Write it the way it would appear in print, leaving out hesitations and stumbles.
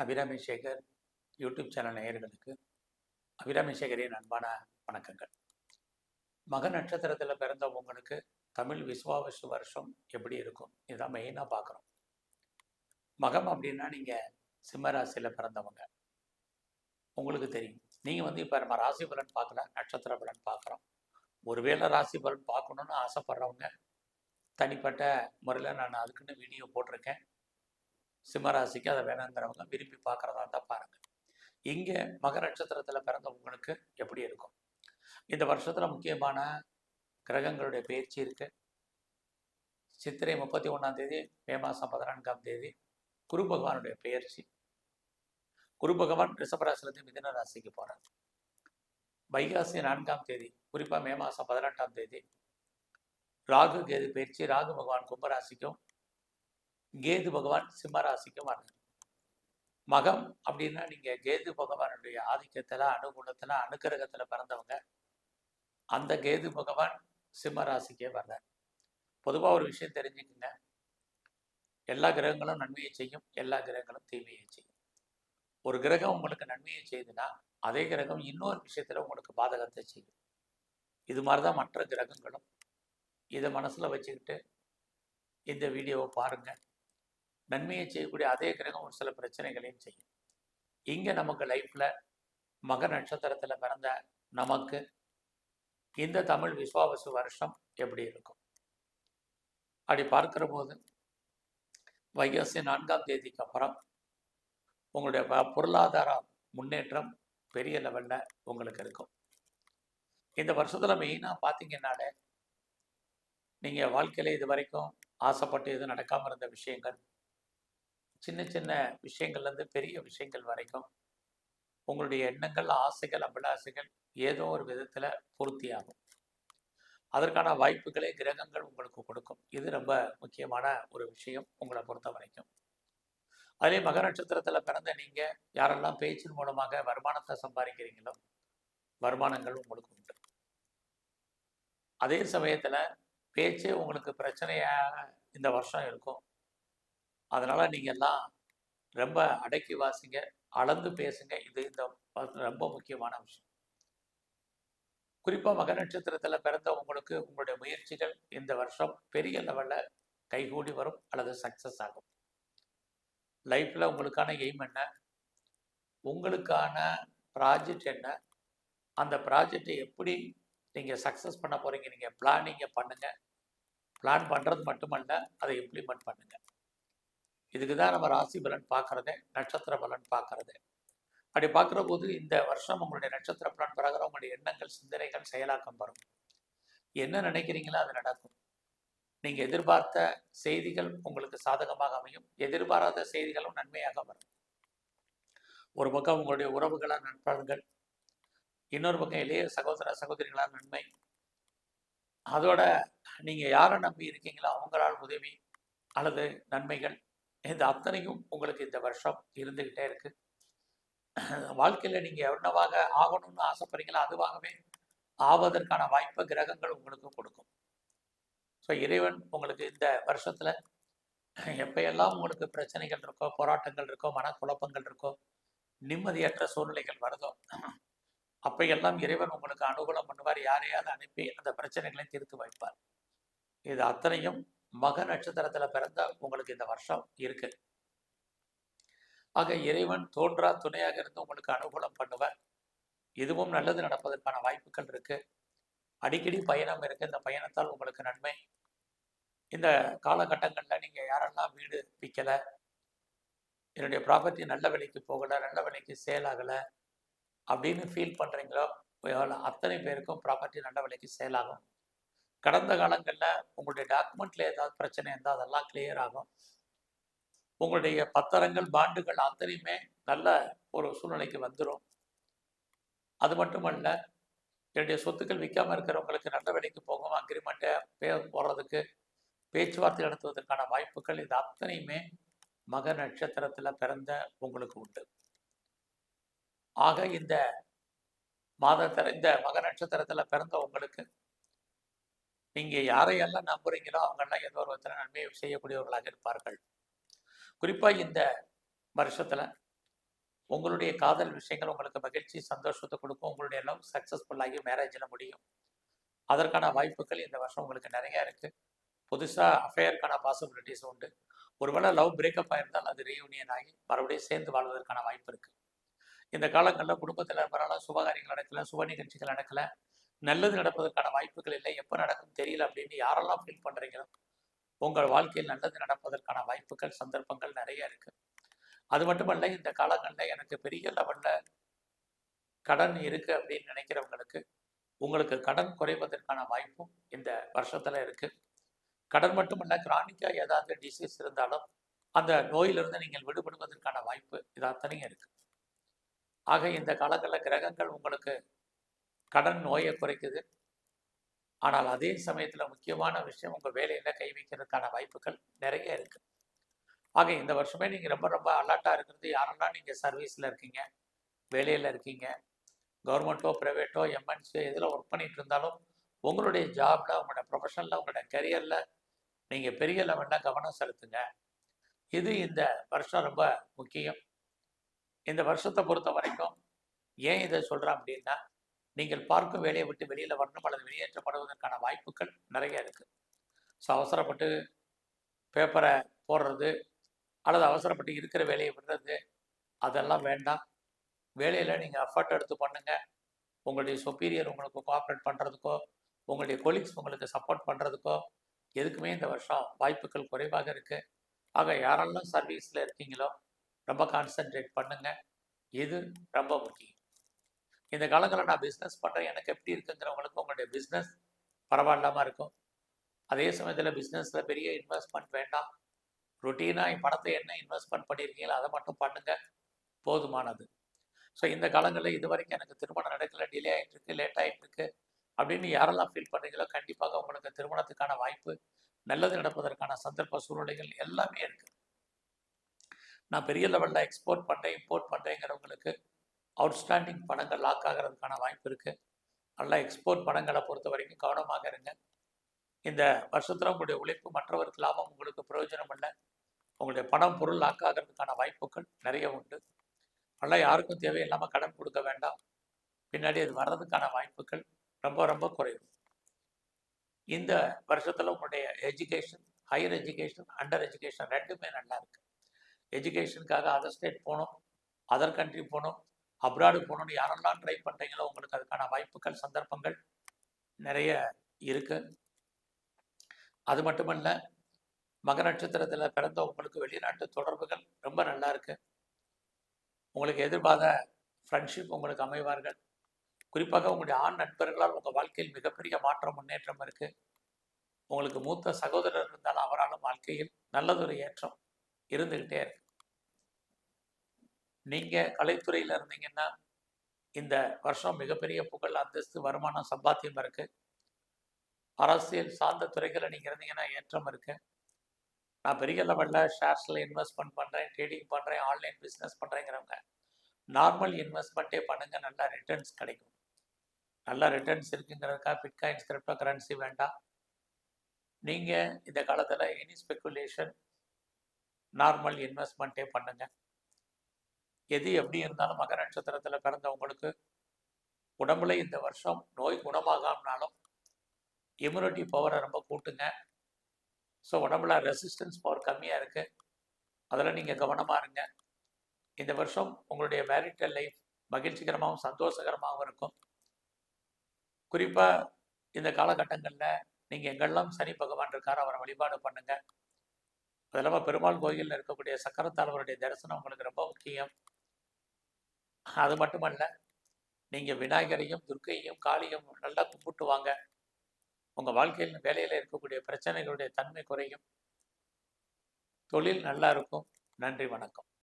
Abirami Sekar YouTube channel நேயர்களுக்கு அபிராமி சேகரின் அன்பான வணக்கங்கள். மக நட்சத்திரத்தில் பிறந்த உங்களுக்கு தமிழ் விசுவாவசு வருஷம் எப்படி இருக்கும் இதுதான் மெயினாக பார்க்குறோம். மகம் அப்படின்னா நீங்கள் சிம்ம ராசியில் பிறந்தவங்க, உங்களுக்கு தெரியும். நீங்கள் இப்போ நம்ம ராசி பலன் பார்க்கல, நட்சத்திர பலன் பார்க்குறோம். ஒருவேளை ராசி பலன் பார்க்கணுன்னு ஆசைப்படுறவங்க தனிப்பட்ட முறையில் நான் அதுக்குன்னு வீடியோ போட்டிருக்கேன். சிம்மராசிக்கு அதை வேணுங்கிறவங்க விரும்பி பார்க்குறதா இருந்தால் பாருங்கள். இங்கே மக நட்சத்திரத்தில் பிறந்த உங்களுக்கு எப்படி இருக்கும்? இந்த வருஷத்தில் முக்கியமான கிரகங்களுடைய பயிற்சி இருக்கு. சித்திரை 31ஆம் தேதி, மே மாதம் 14ஆம் தேதி குரு பகவானுடைய பெயர்ச்சி. குரு பகவான் ரிஷபராசிலிருந்து மிதுன ராசிக்கு போகிறார். வைகாசி 4ஆம் தேதி, குறிப்பாக மே மாதம் 18ஆம் தேதி ராகு கேது பயிற்சி. ராகு பகவான் கும்பராசிக்கும் கேது பகவான் சிம்ம ராசிக்கும் வர்றார். மகம் அப்படின்னா நீங்கள் கேது பகவானுடைய ஆதிக்கத்தில், அனுகூலத்தில், அனுக்கிரகத்தில் பிறந்தவங்க. அந்த கேது பகவான் சிம்ம ராசிக்கே வர்றார். பொதுவாக ஒரு விஷயம் தெரிஞ்சுக்குங்க, எல்லா கிரகங்களும் நன்மையை செய்யும், எல்லா கிரகங்களும் தீமையை செய்யும். ஒரு கிரகம் உங்களுக்கு நன்மையை செய்யுதுன்னா அதே கிரகம் இன்னொரு விஷயத்தில் உங்களுக்கு பாதகத்தை செய்யும். இது மாதிரி தான் மற்ற கிரகங்களும். இதை மனசில் வச்சுக்கிட்டு இந்த வீடியோவை பாருங்கள். நன்மையை செய்யக்கூடிய அதே கிரகம் ஒரு சில பிரச்சனைகளையும் செய்யும். இங்கே நமக்கு லைஃப்பில் மக நட்சத்திரத்தில் பிறந்த நமக்கு இந்த தமிழ் விசுவாவசு வருஷம் எப்படி இருக்கும் அப்படி பார்க்கிற போது, வைகாசி 4ஆம் தேதிக்கு அப்புறம் உங்களுடைய பொருளாதார முன்னேற்றம் பெரிய லெவலில் உங்களுக்கு இருக்கும். இந்த வருஷத்தில் மெயினாக பார்த்தீங்கன்னாலே நீங்கள் வாழ்க்கையில் இது வரைக்கும் ஆசைப்பட்டு எதுவும் நடக்காமல் இருந்த விஷயங்கள், சின்ன சின்ன விஷயங்கள்லேருந்து பெரிய விஷயங்கள் வரைக்கும் உங்களுடைய எண்ணங்கள், ஆசைகள், அபிலாசைகள் ஏதோ ஒரு விதத்தில் பூர்த்தியாகும். அதற்கான வாய்ப்புகளை கிரகங்கள் உங்களுக்கு கொடுக்கும். இது ரொம்ப முக்கியமான ஒரு விஷயம் உங்களை பொறுத்த வரைக்கும். அதே மக நட்சத்திரத்தில் பிறந்த நீங்கள் யாரெல்லாம் பேச்சின் மூலமாக வருமானத்தை சம்பாதிக்கிறீங்களோ வருமானங்கள் உங்களுக்கு உண்டு. அதே சமயத்தில் பேச்சே உங்களுக்கு பிரச்சனையாக இந்த வருஷம் இருக்கும். அதனால் நீங்கள் எல்லாம் ரொம்ப அடக்கி வாசிங்க, அளந்து பேசுங்க. இது இந்த ரொம்ப முக்கியமான விஷயம். குறிப்பாக மக நட்சத்திரத்தில் பிறந்த உங்களுக்கு உங்களுடைய முயற்சிகள் இந்த வருஷம் பெரிய லெவலில் கைகூடி வரும் அல்லது சக்ஸஸ் ஆகும். லைஃப்பில் உங்களுக்கான எய்ம் என்ன, உங்களுக்கான ப்ராஜெக்ட் என்ன, அந்த ப்ராஜெக்டை எப்படி நீங்கள் சக்ஸஸ் பண்ண போகிறீங்க, நீங்கள் பிளானிங்கை பண்ணுங்கள். பிளான் பண்ணுறது மட்டுமல்ல, அதை இம்ப்ளிமெண்ட் பண்ணுங்கள். இதுக்கு தான் நம்ம ராசி பலன் பார்க்குறதே, நட்சத்திர பலன் பார்க்குறதே. அப்படி பார்க்குற போது இந்த வருஷம் உங்களுடைய நட்சத்திர பலன் பிரகாரம் உங்களுடைய எண்ணங்கள், சிந்தனைகள் செயலாக்கம் வரும். என்ன நினைக்கிறீங்களோ அது நடக்கும். நீங்கள் எதிர்பார்த்த செய்திகள் உங்களுக்கு சாதகமாக அமையும், எதிர்பாராத செய்திகளும் நன்மையாக வரும். ஒரு பக்கம் உங்களுடைய உறவுகளால் நண்பர்கள், இன்னொரு பக்கம் இளைய சகோதர சகோதரிகளால் நன்மை, அதோட நீங்கள் யாரை நம்பி இருக்கீங்களோ அவங்களால் உதவி அல்லது நன்மைகள், இந்த அத்தனையும் உங்களுக்கு இந்த வருஷம் இருந்துக்கிட்டே இருக்கு. வாழ்க்கையில் நீங்கள் என்னவாக ஆகணும்னு ஆசைப்படுறீங்களோ அதுவாகவே ஆவதற்கான வாய்ப்பை கிரகங்கள் உங்களுக்கு கொடுக்கும். ஸோ இறைவன் உங்களுக்கு இந்த வருஷத்தில் எப்பையெல்லாம் உங்களுக்கு பிரச்சனைகள் இருக்கோ, போராட்டங்கள் இருக்கோ, மனக்குழப்பங்கள் இருக்கோ, நிம்மதியற்ற சூழ்நிலைகள் வருதோ, அப்பையெல்லாம் இறைவன் உங்களுக்கு அனுகூலம் பண்ணுவார். யாரையாவது அனுப்பி அந்த பிரச்சனைகளை தீர்த்து வைப்பார். இது அத்தனையும் மக நட்சத்திரத்தில் பிறந்த உங்களுக்கு இந்த வருஷம் இருக்கு. ஆக இறைவன் தோன்றா துணையாக இருந்து உங்களுக்கு அனுகூலம் பண்ணுவார். இதுவும் நல்லது நடப்பதற்கான வாய்ப்புகள் இருக்கு. அடிக்கடி பயணம் இருக்கு. இந்த பயணத்தால் உங்களுக்கு நன்மை. இந்த காலகட்டங்களில் நீங்கள் யாரெல்லாம் வீடு விற்கலை, என்னுடைய ப்ராப்பர்ட்டி நல்ல விலைக்கு போகலை, நல்ல விலைக்கு சேல் ஆகலை அப்படின்னு ஃபீல் பண்ணுறீங்களோ அத்தனை பேருக்கும் ப்ராப்பர்ட்டி நல்ல விலைக்கு சேல் ஆகும். கடந்த காலங்களில் உங்களுடைய டாக்குமெண்ட்டில் ஏதாவது பிரச்சனை இருந்தால் அதெல்லாம் கிளியர் ஆகும். உங்களுடைய பத்திரங்கள், பாண்டுகள் அத்தனையுமே நல்ல ஒரு சூழ்நிலைக்கு வந்துடும். அது மட்டுமல்ல, என்னுடைய சொத்துக்கள் விற்காமல் இருக்கிறவங்களுக்கு நல்ல விலைக்கு போகும். அக்ரிமெண்ட்டை போடுறதுக்கு, பேச்சுவார்த்தை நடத்துவதற்கான வாய்ப்புகள் இது அத்தனையுமே மக நட்சத்திரத்தில் பிறந்த உங்களுக்கு உண்டு. ஆக இந்த இந்த மக நட்சத்திரத்தில் பிறந்த உங்களுக்கு நீங்கள் யாரையெல்லாம் நம்புறீங்களோ அவங்கெல்லாம் ஏதோ ஒரு விதத்தில் நன்மையை செய்யக்கூடியவர்களாக இருப்பார்கள். குறிப்பாக இந்த வருஷத்தில் உங்களுடைய காதல் விஷயங்கள் உங்களுக்கு மகிழ்ச்சி சந்தோஷத்தை கொடுக்கும். உங்களுடைய லவ் சக்ஸஸ்ஃபுல்லாகி மேரேஜில் முடியும். அதற்கான வாய்ப்புகள் இந்த வருஷம் உங்களுக்கு நிறையா இருக்குது. புதுசாக அஃபேருக்கான பாசிபிலிட்டிஸ் உண்டு. ஒருவேளை லவ் பிரேக்கப் ஆயிருந்தால் அது ரீயூனியன் ஆகி மறுபடியும் சேர்ந்து வாழ்வதற்கான வாய்ப்பு இருக்குது. இந்த காலங்களில் குடும்பத்தில் பரவாயில்ல, சுபகாரியங்கள் நடக்கலை, சுப நிகழ்ச்சிகள் நடக்கலை, நல்லது நடப்பதற்கான வாய்ப்புகள் இல்லை, எப்போ நடக்கும் தெரியல அப்படின்னு யாரெல்லாம் ஃபீல் பண்ணுறீங்களோ உங்கள் வாழ்க்கையில் நல்லது நடப்பதற்கான வாய்ப்புகள் சந்தர்ப்பங்கள் நிறைய இருக்குது. அது மட்டுமல்ல, இந்த காலங்களில் எனக்கு பெரிய லெவலில் கடன் இருக்குது அப்படின்னு நினைக்கிறவங்களுக்கு உங்களுக்கு கடன் குறைவதற்கான வாய்ப்பும் இந்த வருஷத்தில் இருக்குது. கடன் மட்டுமல்ல, கிரானிக்காக ஏதாவது டிசீஸ் இருந்தாலும் அந்த நோயிலிருந்து நீங்கள் விடுபடுவதற்கான வாய்ப்பு இது அத்தனையும் இருக்குது. ஆக இந்த காலங்களில் கிரகங்கள் உங்களுக்கு கடன் நோயை குறைக்குது. ஆனால் அதே சமயத்தில் முக்கியமான விஷயம் உங்கள் வேலையில் கை வைக்கிறதுக்கான வாய்ப்புகள் நிறைய இருக்குது. ஆக இந்த வருஷமே நீங்கள் ரொம்ப ரொம்ப அலர்ட்டாக இருக்கிறது. யாரெல்லாம் நீங்கள் சர்வீஸில் இருக்கீங்க, வேலையில் இருக்கீங்க, கவர்மெண்ட்டோ ப்ரைவேட்டோ எம்என்சியோ எதில் ஒர்க் பண்ணிட்டு இருந்தாலும் உங்களுடைய ஜாபில், உங்களோட ப்ரொஃபஷனில், உங்களோட கரியரில் நீங்கள் பெரிய லெவலில் கவனம் செலுத்துங்க. இது இந்த வருஷம் ரொம்ப முக்கியம். இந்த வருஷத்தை பொறுத்த வரைக்கும் ஏன் இதை சொல்கிறேன் அப்படின்னா, நீங்கள் பார்க்கும் வேலையை விட்டு வெளியில் வரணும் அல்லது வெளியேற்றப்படுவதற்கான வாய்ப்புகள் நிறைய இருக்குது. ஸோ அவசரப்பட்டு பேப்பரை போடுறது அல்லது அவசரப்பட்டு இருக்கிற வேலையை விடுறது அதெல்லாம் வேண்டாம். வேலையில் நீங்கள் எஃபர்ட் எடுத்து பண்ணுங்கள். உங்களுடைய சுப்பீரியர் உங்களுக்கு கோஆப்ரேட் பண்ணுறதுக்கோ, உங்களுடைய கொலீக்ஸ் உங்களுக்கு சப்போர்ட் பண்ணுறதுக்கோ எதுக்குமே இந்த வருஷம் வாய்ப்புகள் குறைவாக இருக்குது. ஆக யாரெல்லாம் சர்வீஸில் இருக்கீங்களோ ரொம்ப கான்சென்ட்ரேட் பண்ணுங்கள். இது ரொம்ப முக்கியம். இந்த காலங்களில் நான் பிஸ்னஸ் பண்ணுறேன், எனக்கு எப்படி இருக்குங்கிறவங்களுக்கு உங்களுடைய பிஸ்னஸ் பரவாயில்லாமல் இருக்கும். அதே சமயத்தில் பிஸ்னஸில் பெரிய இன்வெஸ்ட்மெண்ட் வேண்டாம். ரொட்டீனாக பணத்தை என்ன இன்வெஸ்ட்மெண்ட் பண்ணியிருக்கீங்களோ அதை மட்டும் பண்ணுங்கள், போதுமானது. ஸோ இந்த காலங்களில் இது வரைக்கும் எனக்கு திருமணம் நடக்கலை, டிலே ஆகிட்டு இருக்கு, லேட் ஆகிட்டு இருக்கு அப்படின்னு யாரெல்லாம் ஃபீல் பண்ணுறீங்களோ கண்டிப்பாக உங்களுக்கு திருமணத்துக்கான வாய்ப்பு, நல்லது நடப்பதற்கான சந்தர்ப்ப சூழ்நிலைகள் எல்லாமே இருக்குது. நான் பெரிய லெவலில் எக்ஸ்போர்ட் பண்ணுறேன், இம்போர்ட் பண்ணுறேங்கிறவங்களுக்கு அவுட்ஸ்டாண்டிங் பணங்கள் லாக் ஆகிறதுக்கான வாய்ப்பு இருக்குது. நல்லா எக்ஸ்போர்ட் பணங்களை பொறுத்த வரைக்கும் கவனமாக இருங்க. இந்த வருஷத்தில் உங்களுடைய உழைப்பு மற்றவருக்கு லாபம், உங்களுக்கு பிரயோஜனம் இல்லை. உங்களுடைய பணம் பொருள் லாக் ஆகிறதுக்கான வாய்ப்புகள் நிறைய உண்டு. நல்லா யாருக்கும் தேவையில்லாமல் கடன் கொடுக்க வேண்டாம். பின்னாடி அது வர்றதுக்கான வாய்ப்புகள் ரொம்ப ரொம்ப குறைவு. இந்த வருஷத்தில் உங்களுடைய education, higher education, under education ரெண்டுமே நல்லா இருக்குது. எஜுகேஷனுக்காக அதர் ஸ்டேட் போகணும், அதர் கண்ட்ரி போகணும், அப்ராடு போகணுன்னு யாரெல்லாம் ட்ரை பண்ணுறீங்களோ உங்களுக்கு அதுக்கான வாய்ப்புகள் சந்தர்ப்பங்கள் நிறைய இருக்குது. அது மட்டுமல்ல, மக நட்சத்திரத்தில் பிறந்த உங்களுக்கு வெளிநாட்டு தொடர்புகள் ரொம்ப நல்லா இருக்குது. உங்களுக்கு எதிர்பார்த்த ஃப்ரெண்ட்ஷிப் உங்களுக்கு அமைவார்கள். குறிப்பாக உங்களுடைய ஆண் நண்பர்களால் உங்கள் வாழ்க்கையில் மிகப்பெரிய மாற்றம், முன்னேற்றம் இருக்குது. உங்களுக்கு மூத்த சகோதரர் இருந்தாலும் அவராலும் வாழ்க்கையில் நல்லதொரு ஏற்றம் இருந்துக்கிட்டே இருக்கு. நீங்கள் கலைத்துறையில் இருந்தீங்கன்னா இந்த வருஷம் மிகப்பெரிய புகழ், அந்தஸ்து, வருமானம், சம்பாத்தியம் இருக்குது. அரசியல் சார்ந்த துறைகளில் நீங்கள் இருந்தீங்கன்னா ஏற்றம் இருக்குது. நான் பெரிய லெவலில் ஷேர்ஸில் இன்வெஸ்ட்மெண்ட் பண்ணுறேன், ட்ரேடிங் பண்ணுறேன், ஆன்லைன் பிஸ்னஸ் பண்ணுறேங்கிறவங்க நார்மல் இன்வெஸ்ட்மெண்ட்டே பண்ணுங்கள், நல்லா ரிட்டர்ன்ஸ் கிடைக்கும். நல்ல ரிட்டர்ன்ஸ் இருக்குங்கிறதுக்காக பிட்காயின்ஸ், கிரிப்டோ கரன்சி வேண்டாம். நீங்கள் இந்த காலத்தில் எனி ஸ்பெக்குலேஷன், நார்மல் இன்வெஸ்ட்மெண்ட்டே பண்ணுங்கள். எது எப்படி இருந்தாலும் மக நட்சத்திரத்தில் பிறந்தவங்களுக்கு உடம்புல இந்த வருஷம் நோய் குணமாகாமனாலும் இம்யூனிட்டி பவரை ரொம்ப கூட்டுங்க. ஸோ உடம்புல ரெசிஸ்டன்ஸ் பவர் கம்மியாக இருக்குது, அதில் நீங்கள் கவனமாக இருங்க. இந்த வருஷம் உங்களுடைய மேரிட்டல் லைஃப் மகிழ்ச்சிகரமாகவும் சந்தோஷகரமாகவும் இருக்கும். குறிப்பாக இந்த காலகட்டங்களில் நீங்கள் எங்கெல்லாம் சனி பகவான் இருக்கார் அவரை வழிபாடு பண்ணுங்கள். அது இல்லாமல் பெருமாள் கோயிலில் இருக்கக்கூடிய சக்கரத்தாழ்வருடைய தரிசனம் உங்களுக்கு ரொம்ப முக்கியம். அது மட்டுமல்ல, நீங்கள் விநாயகரையும் துர்க்கையும் காளியும் நல்லா கும்பிட்டு வாங்க. உங்கள் வாழ்க்கையில் வேலையில் இருக்கக்கூடிய பிரச்சனைகளுடைய தன்மை குறையும், தொழில் நல்லா இருக்கும். நன்றி, வணக்கம்.